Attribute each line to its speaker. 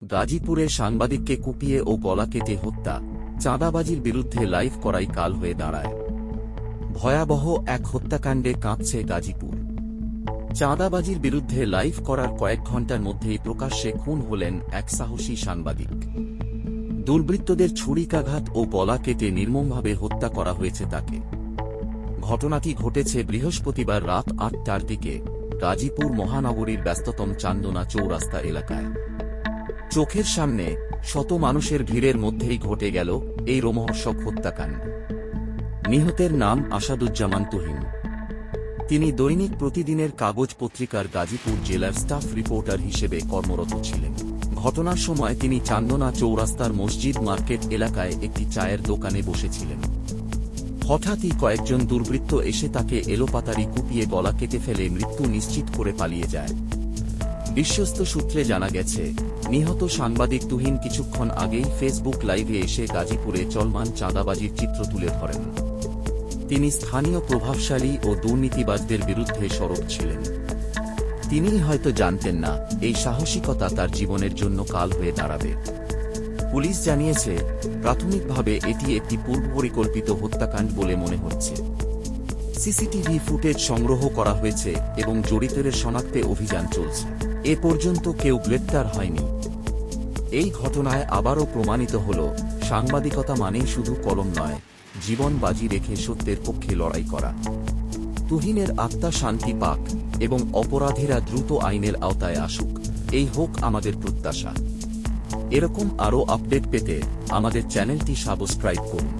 Speaker 1: গাজীপুরে সাংবাদিককে কুপিয়ে ও গলা কেটে হত্যা, চাঁদাবাজির বিরুদ্ধে লাইভ করাই কাল হয়ে দাঁড়ায়। ভয়াবহ এক হত্যাকাণ্ডে কাঁপছে গাজীপুর। চাঁদাবাজির বিরুদ্ধে লাইভ করার কয়েক ঘণ্টার মধ্যেই প্রকাশ্যে খুন হলেন এক সাহসী সাংবাদিক। দুর্বৃত্তদের ছুরিকাঘাত ও গলা কেটে নির্মমভাবে হত্যা করা হয়েছে তাকে। ঘটনাটি ঘটেছে বৃহস্পতিবার রাত ৮টার দিকে গাজীপুর মহানগরীর ব্যস্ততম চান্দনা চৌরাস্তা এলাকায়। চোখের সামনে শত মানুষের ভিড়ের মধ্যেই ঘটে গেল এই রোমহর্ষক হত্যাকাণ্ড। নিহতের নাম আসাদুজ্জামান তুহিন। তিনি দৈনিক প্রতিদিনের কাগজ পত্রিকার গাজীপুর জেলার স্টাফ রিপোর্টার হিসেবে কর্মরত ছিলেন। ঘটনার সময় তিনি চান্দনা চৌরাস্তার মসজিদ মার্কেট এলাকায় একটি চায়ের দোকানে বসেছিলেন। হঠাৎই কয়েকজন দুর্বৃত্ত এসে তাকে এলোপাতাড়ি কুপিয়ে গলা কেটে ফেলে মৃত্যু নিশ্চিত করে পালিয়ে যায়। বিশ্বস্ত সূত্রে জানা গেছে, নিহত সাংবাদিক তুহিন কিছুক্ষণ আগেই ফেসবুক লাইভে এসে গাজীপুরে চলমান চাঁদাবাজির চিত্র তুলে ধরেন। তিনি স্থানীয় প্রভাবশালী ও দুর্নীতিবাজদের বিরুদ্ধে সরব ছিলেন। তিনিই হয়তো জানতেন না এই সাহসিকতা তার জীবনের জন্য কাল হয়ে দাঁড়াবে। পুলিশ জানিয়েছে, প্রাথমিকভাবে এটি একটি পূর্বপরিকল্পিত হত্যাকাণ্ড বলে মনে হচ্ছে। সিসিটিভি ফুটেজ সংগ্রহ করা হয়েছে এবং জড়িতদের শনাক্তে অভিযান চলছে। এ পর্যন্ত কেউ গ্রেপ্তার হয়নি। এই ঘটনায় আবারও প্রমাণিত হল, সাংবাদিকতা মানেই শুধু কলম নয়, জীবন বাজি রেখে সত্যের পক্ষে লড়াই করা। তুহিনের আত্মা শান্তি পাক এবং অপরাধীরা দ্রুত আইনের আওতায় আসুক, এই হোক আমাদের প্রত্যাশা। এরকম আরও আপডেট পেতে আমাদের চ্যানেলটি সাবস্ক্রাইব করুন।